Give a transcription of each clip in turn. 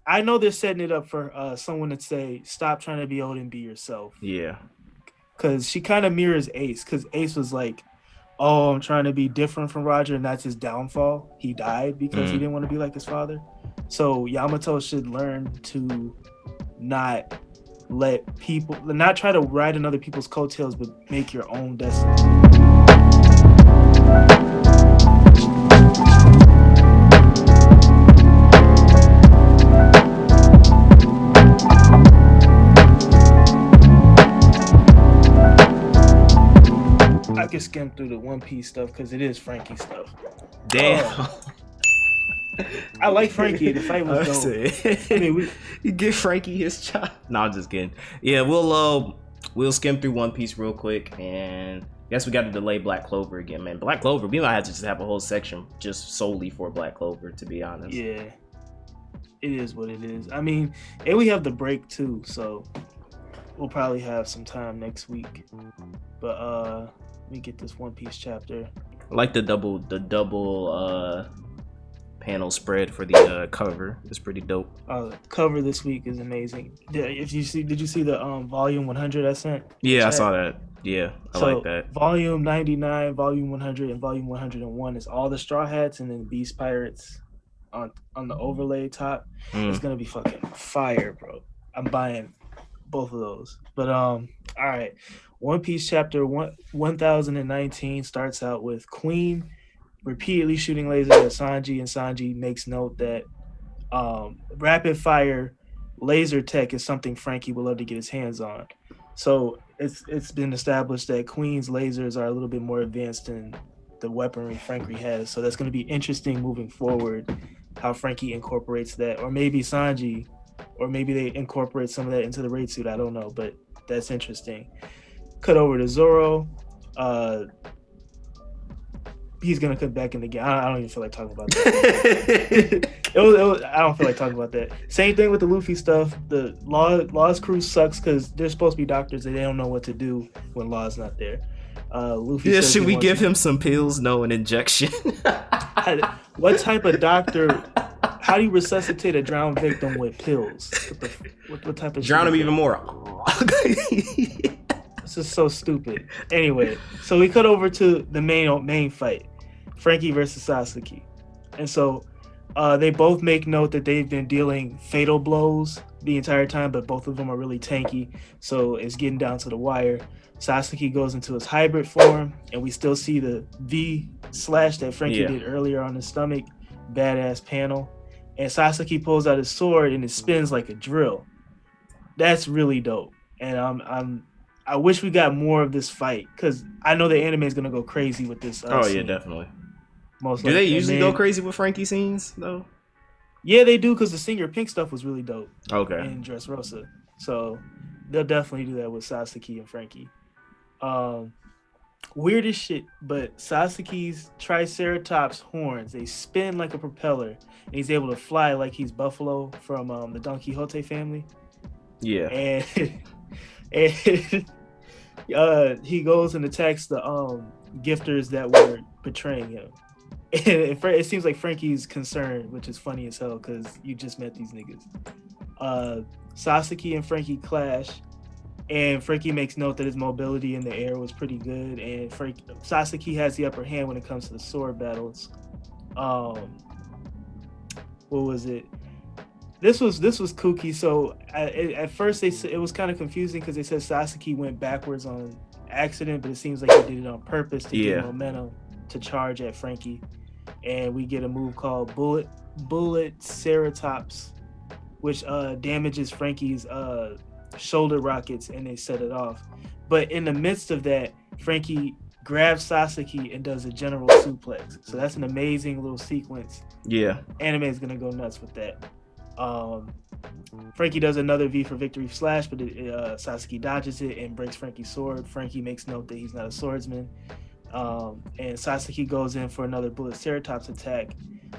I know they're setting it up for someone to say, "Stop trying to be old and be yourself," Yeah. because she kind of mirrors Ace. Because Ace was like, "Oh, I'm trying to be different from Roger," and that's his downfall. He died because he Mm. didn't want to be like his father. So Yamato should learn to not not try to ride on other people's coattails, but make your own destiny. I can skim through the One Piece stuff because it is Frankie stuff. Damn. Oh, I like Frankie. The fight was I dope. I say, mean, we you give Franky his chop. No, I'm just kidding. Yeah, we'll skim through One Piece real quick, and I guess we got to delay Black Clover again, man. Black Clover, we might have to just have a whole section just solely for Black Clover, to be honest. yeah, it is what it is. I mean, and we have the break too, so we'll probably have some time next week. But let me get this One Piece chapter. I like the double panel spread for the cover. It's pretty dope. Cover this week is amazing. Did you see the volume 100 I sent in the Yeah, I chat? saw that. Yeah, I like So that. volume 99, volume 100, and volume 101 is all the Straw Hats, and then Beast Pirates on the overlay top. It's Mm. gonna be fucking fire, bro. I'm buying both of those. But all right. One Piece chapter 1019 starts out with Queen repeatedly shooting lasers at Sanji, and Sanji makes note that rapid fire laser tech is something Frankie would love to get his hands on. So it's been established that Queen's lasers are a little bit more advanced than the weaponry Frankie has. So that's going to be interesting moving forward, how Frankie incorporates that, or maybe Sanji, or maybe they incorporate some of that into the raid suit. I don't know, but that's interesting. Cut over to Zoro. Uh, he's gonna come back in the game. I don't even feel like talking about that. I don't feel like talking about that. Same thing with the Luffy stuff. The Law's crew sucks because they're supposed to be doctors and they don't know what to do when Law's not there. Luffy Yeah, says should he we wants give to. him some pills? No, an injection. What type of doctor? How do you resuscitate a drowned victim with pills? What type of shit Drown is him even that? more. This is so stupid. Anyway, so we cut over to the main fight, Frankie versus Sasuke, and so they both make note that they've been dealing fatal blows the entire time, but both of them are really tanky. So it's getting down to the wire. Sasuke goes into his hybrid form, and we still see the V slash that Frankie Yeah. did earlier on his stomach. Badass panel. And Sasuke pulls out his sword and it spins like a drill. That's really dope. And I wish we got more of this fight because I know the anime is gonna go crazy with this Oh yeah, scene, definitely. most Do they likely. And usually go then crazy with Frankie scenes though? yeah, they do because the Singer Pink stuff was really dope Okay. in Dressrosa. So they'll definitely do that with Sasuke and Frankie. Um, Weird as shit, but Sasuke's Triceratops horns they spin like a propeller, and he's able to fly like he's Buffalo from the Don Quixote family. Yeah. And and he goes and attacks the gifters that were betraying him. And it seems like Frankie's concerned, which is funny as hell because you just met these niggas. Uh, Sasuke and Frankie clash, and Frankie makes note that his mobility in the air was pretty good, and Sasuke has the upper hand when it comes to the sword battles. Um, what was it? This was kooky. So at first it was kind of confusing because they said Sasuke went backwards on accident, but it seems like he did it on purpose to get Yeah. momentum to charge at Frankie. And we get a move called Bullet Ceratops, which damages Frankie's shoulder rockets, and they set it off. But in the midst of that, Frankie grabs Sasuke and does a general suplex. So that's an amazing little sequence. Yeah. Anime is gonna go nuts with that. Um, Frankie does another V for victory slash, but Sasuke dodges it and breaks Frankie's sword. Frankie makes note that he's not a swordsman. And Sasuke goes in for another Bullet Ceratops attack.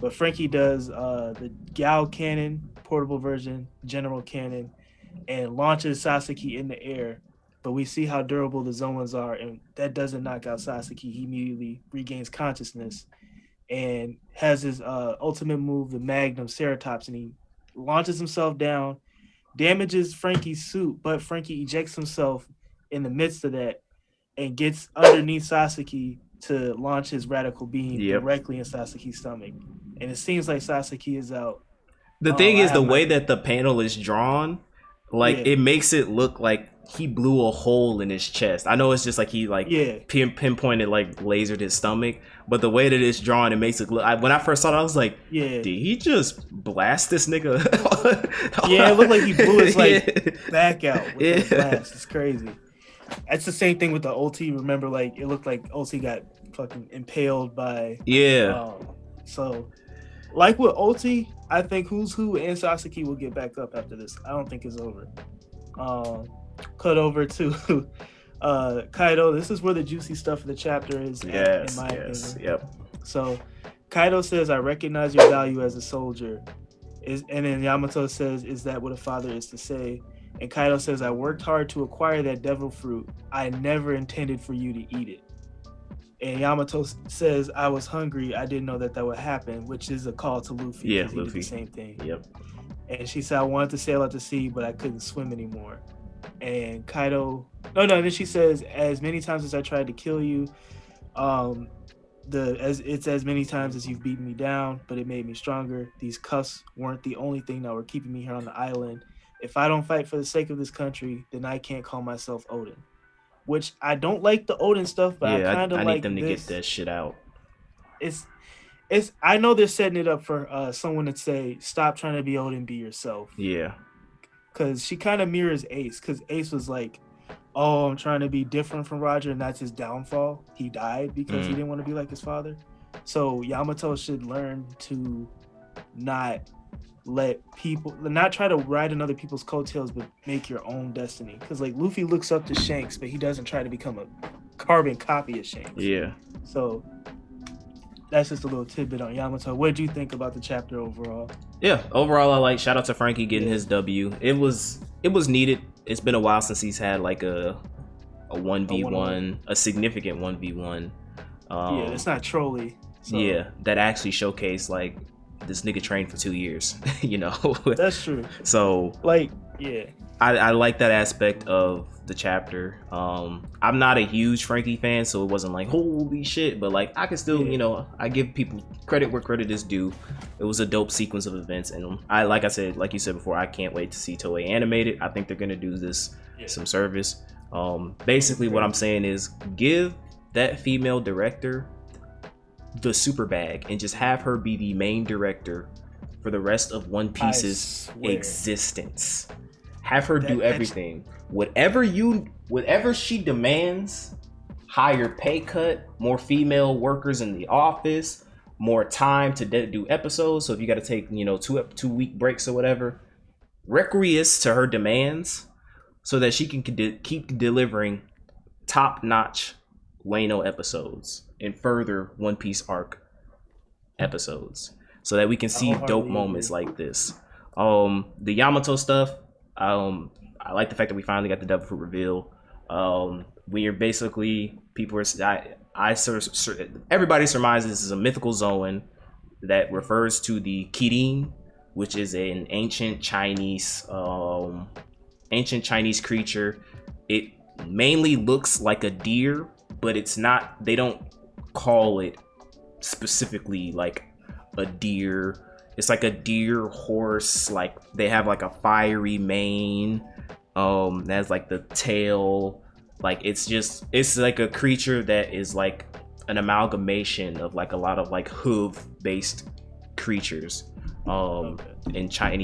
But Frankie does the Gao cannon, portable version, general cannon, and launches Sasuke in the air. But we see how durable the Zoans are, and that doesn't knock out Sasuke. He immediately regains consciousness and has his ultimate move, the Magnum Ceratops, and he launches himself down, damages Franky's suit, but Franky ejects himself in the midst of that and gets underneath Sasaki to launch his radical beam Yep. directly in Sasaki's stomach. And it seems like Sasaki is out. The thing I is, the have my way that the panel is drawn, like yeah it makes it look like he blew a hole in his chest. I know it's just like he like yeah pinpointed, like lasered his stomach, but the way that it's drawn, it makes it look. When I first saw it, I was like, yeah did he just blast this nigga? yeah. It looked like he blew his like back out with Yeah. the blast. It's crazy. It's the same thing with the OT. Remember, like it looked like OT got fucking impaled by Yeah. so like with OT, I think Who's Who and Sasaki will get back up after this. I don't think it's over. Cut over to Kaido. This is where the juicy stuff of the chapter is. Yes. In my Yes. opinion. Yep. So Kaido says, "I recognize your value as a soldier." And then Yamato says, "Is that what a father is to say?" And Kaido says, "I worked hard to acquire that devil fruit. I never intended for you to eat it." And Yamato says, "I was hungry. I didn't know that would happen," which is a call to Luffy. Yeah, He did Luffy. the same thing. Yep. And she said, "I wanted to sail out to sea, but I couldn't swim anymore." And Kaido, no. Then she says, "As many times as I tried to kill you, as many times as you've beaten me down, but it made me stronger. These cuffs weren't the only thing that were keeping me here on the island. If I don't fight for the sake of this country, then I can't call myself Odin." Which I don't like the Odin stuff, but I Yeah. kind of I like need them to this. get that shit out. It's. I know they're setting it up for someone to say, "Stop trying to be Odin, be yourself." Yeah. Because she kind of mirrors Ace. Because Ace was like, "Oh, I'm trying to be different from Roger," and that's his downfall. He died because he didn't want to be like his father. So Yamato should learn to not try to ride in other people's coattails, but make your own destiny. Because like Luffy looks up to Shanks, but he doesn't try to become a carbon copy of Shanks. Yeah. So that's just a little tidbit on Yamato. What did you think about the chapter overall? Yeah, overall, I like. Shout out to Franky getting his W. It was needed. It's been a while since he's had like a 1v1, a significant 1v1. Yeah, it's not trolly. So. Yeah, that actually showcased like this nigga trained for 2 years. You know. That's true. So like, yeah, I like that aspect of the chapter. I'm not a huge Franky fan, so it wasn't like holy shit, but like I can still, you know, I give people credit where credit is due. It was a dope sequence of events, and like you said before, I can't wait to see Toei animated. I think they're gonna do this some service. Basically what I'm saying is give that female director the super bag and just have her be the main director for the rest of One Piece's existence. Have her do everything. Whatever she demands, higher pay cut, more female workers in the office, more time to do episodes. So if you got to take, you know, 2 week breaks or whatever, requiesce to her demands so that she can keep delivering top notch Wano episodes and further One Piece arc episodes so that we can see dope moments like this. The Yamato stuff, I like the fact that we finally got the devil fruit reveal. We are basically everybody surmises this is a mythical Zoan that refers to the Kirin, which is an ancient Chinese creature. It mainly looks like a deer, but it's not. They don't call it specifically like a deer. It's like a deer horse. Like they have like a fiery mane. That's like the tail. Like it's like a creature that is like an amalgamation of like a lot of like hoof-based creatures. In ancient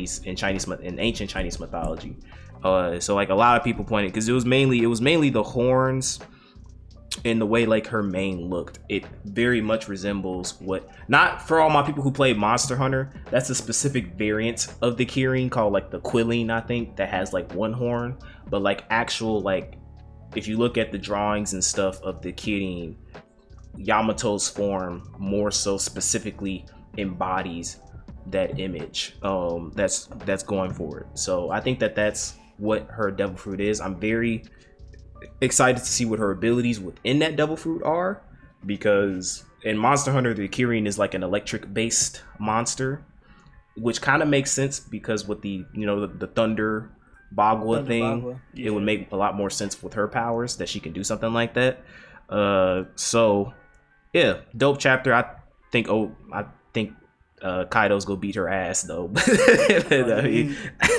Chinese mythology. So like a lot of people pointed because it was mainly the horns and the way like her mane looked. It very much resembles not for all my people who play Monster Hunter, that's a specific variant of the Kirin called like the Quilling, I think, that has like one horn, but like actual like if you look at the drawings and stuff of the Kirin, Yamato's form more so specifically embodies that image that's going forward. So I think that's what her devil fruit is. I'm very excited to see what her abilities within that devil fruit are, because in Monster Hunter the Kirin is like an electric based monster, which kind of makes sense because with the the Thunder Bagua thing, Bagua, yeah. it would make a lot more sense with her powers that she can do something like that. So yeah, dope chapter. I think Kaido's gonna beat her ass though.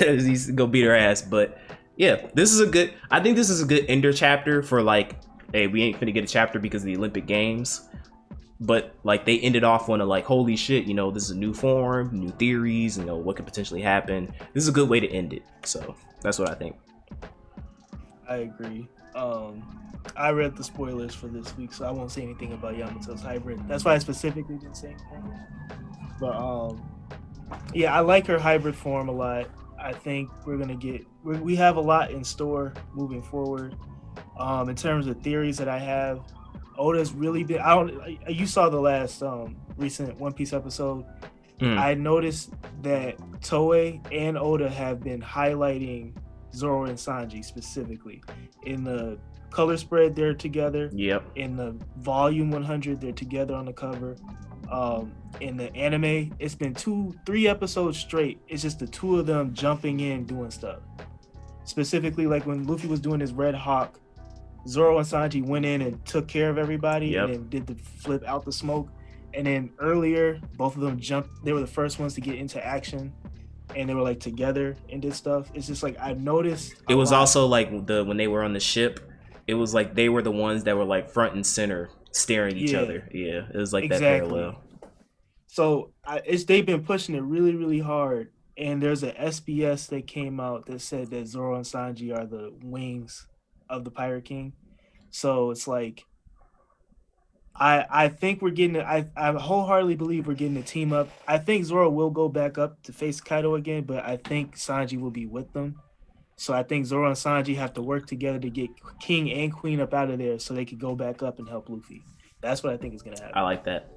He's gonna beat her ass, but yeah, I think this is a good ender chapter for like, hey, we ain't finna get a chapter because of the Olympic Games. But like they ended off on a like, holy shit, this is a new form, new theories, what could potentially happen. This is a good way to end it. So that's what I think. I agree. I read the spoilers for this week, so I won't say anything about Yamato's hybrid. That's why I specifically didn't say anything. But yeah, I like her hybrid form a lot. I think we have a lot in store moving forward. In terms of theories that I have, Oda's really been. You saw the last recent One Piece episode. I noticed that Toei and Oda have been highlighting Zoro and Sanji specifically. In the color spread, they're together. Yep. In the volume 100, they're together on the cover. In the anime, it's been 2-3 episodes straight. It's just the two of them jumping in doing stuff. Specifically, like when Luffy was doing his Red Hawk, Zoro and Sanji went in and took care of everybody and then did the flip out the smoke. And then earlier, both of them jumped. They were the first ones to get into action, and they were like together and did stuff. It's just like I noticed. It was also like when they were on the ship, it was like they were the ones that were like front and center staring at each other. Yeah, it was like that parallel. So they've been pushing it really, really hard. And there's a SBS that came out that said that Zoro and Sanji are the wings of the Pirate King. So it's like I think we're getting I wholeheartedly believe we're getting a team up. I think Zoro will go back up to face Kaido again, but I think Sanji will be with them. So I think Zoro and Sanji have to work together to get King and Queen up out of there so they could go back up and help Luffy. That's what I think is gonna happen. I like that.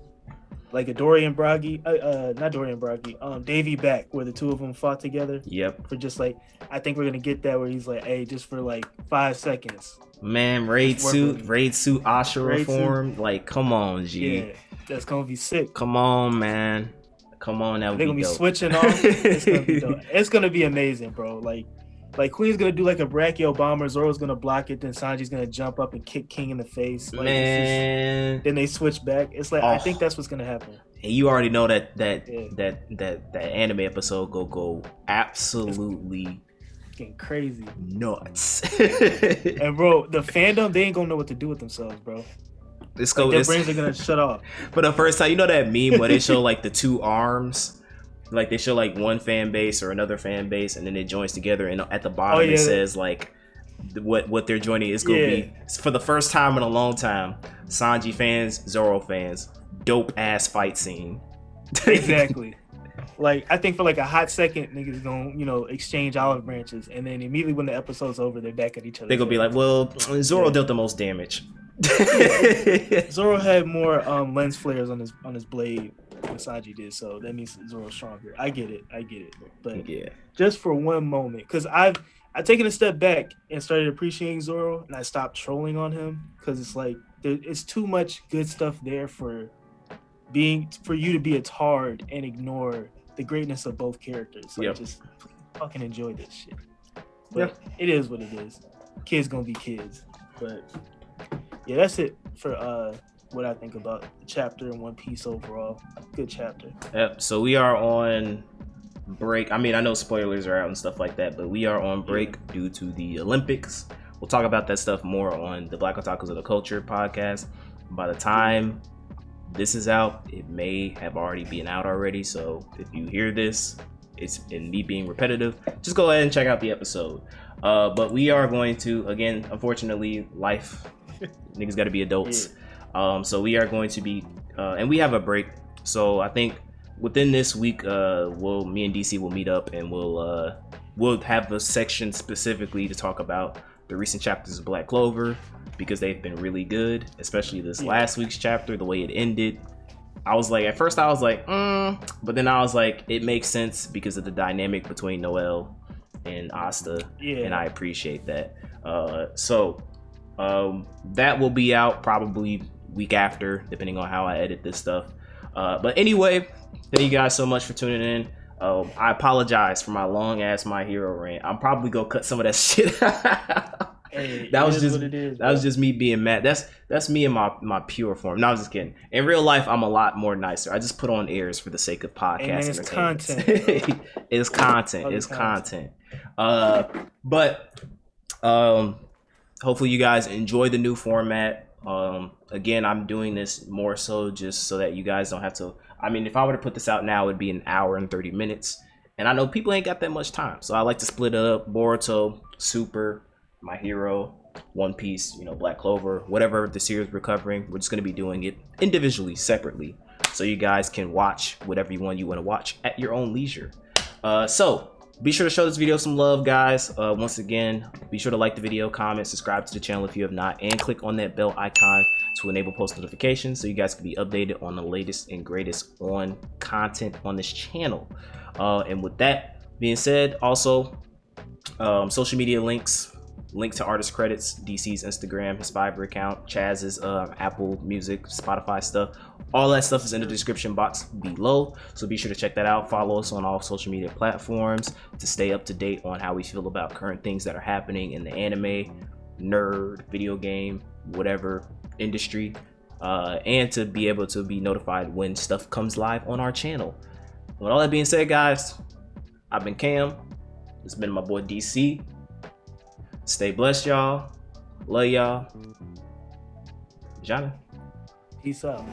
Like a Dorian Bragi, not Dorian Bragi, Davy back, where the two of them fought together. Yep. For just like, I think we're gonna get that where he's like, hey, just for like 5 seconds. Man, raid suit Ashura form. Like, come on, G. Yeah, that's gonna be sick. Come on, man. Come on, that would be dope. They're gonna be switching off. It's gonna be dope. It's gonna be amazing, bro. Like Queen's gonna do like a brachio bomber, Zoro's gonna block it, then Sanji's gonna jump up and kick King in the face. Like, man. Then they switch back. It's like I think that's what's gonna happen. And you already know that anime episode go absolutely getting crazy nuts. And bro, the fandom, they ain't gonna know what to do with themselves, bro. Their brains are gonna shut off. For the first time, you know that meme where they show like the two arms? Like they show like one fan base or another fan base, and then it joins together, and at the bottom it says like what they're joining is gonna be for the first time in a long time. Sanji fans, Zoro fans, dope ass fight scene. Exactly. Like I think for like a hot second, niggas gonna exchange olive branches, and then immediately when the episode's over, they're back at each other. They're gonna be like, well, Zoro dealt the most damage. Zoro had more lens flares on his blade than Sanji did, so that means Zoro's stronger. I get it, but just for one moment, because I've taken a step back and started appreciating Zoro, and I stopped trolling on him because it's like it's too much good stuff there for you to be a tard and ignore the greatness of both characters. Like just fucking enjoy this shit. But it is what it is. Kids gonna be kids. But yeah, that's it for what I think about the chapter in One Piece overall. Good chapter. Yep. So we are on break. I mean, I know spoilers are out and stuff like that, but we are on break due to the Olympics. We'll talk about that stuff more on the Black Otakus of the Culture podcast. By the time this is out, it may have already been out already. So if you hear this, it's in me being repetitive, just go ahead and check out the episode. But we are going to, again, unfortunately, life, niggas got to be adults. So we are going to be, and we have a break. So I think within this week, me and DC will meet up, and we'll have a section specifically to talk about the recent chapters of Black Clover, because they've been really good, especially this last week's chapter, the way it ended. I was like, at first I was like, but then I was like, it makes sense because of the dynamic between Noel and Asta, and I appreciate that. So that will be out probably week after, depending on how I edit this stuff. But anyway, thank you guys so much for tuning in. I apologize for my long ass My Hero rant. I'm probably gonna cut some of that shit out. Hey, That it was is just what it is, that was bro. just me being mad. That's me in my pure form. No, I'm just kidding. In real life, I'm a lot more nicer. I just put on airs for the sake of podcast Hey, man, it's entertainment. content, bro. It's content. Other It's content. But hopefully you guys enjoy the new format. Again, I'm doing this more so just so that you guys don't have to. I mean, if I were to put this out now, it'd be an hour and 30 minutes. And I know people ain't got that much time. So I like to split it up. Boruto, Super, My Hero, One Piece, you know, Black Clover, whatever the series we're covering. We're just going to be doing it individually, separately. So you guys can watch whatever you want to watch at your own leisure. So be sure to show this video some love, guys. Once again, be sure to like the video, comment, subscribe to the channel if you have not, and click on that bell icon to enable post notifications so you guys can be updated on the latest and greatest on content on this channel. And with that being said, also social media links, link to artist credits, DC's Instagram, his Fiverr account, Chaz's Apple Music, Spotify stuff. All that stuff is in the description box below, so be sure to check that out. Follow us on all social media platforms to stay up to date on how we feel about current things that are happening in the anime, nerd, video game, whatever industry, and to be able to be notified when stuff comes live on our channel. With all that being said, guys, I've been Cam. It's been my boy DC. Stay blessed, y'all. Love y'all. Johnny. Peace out.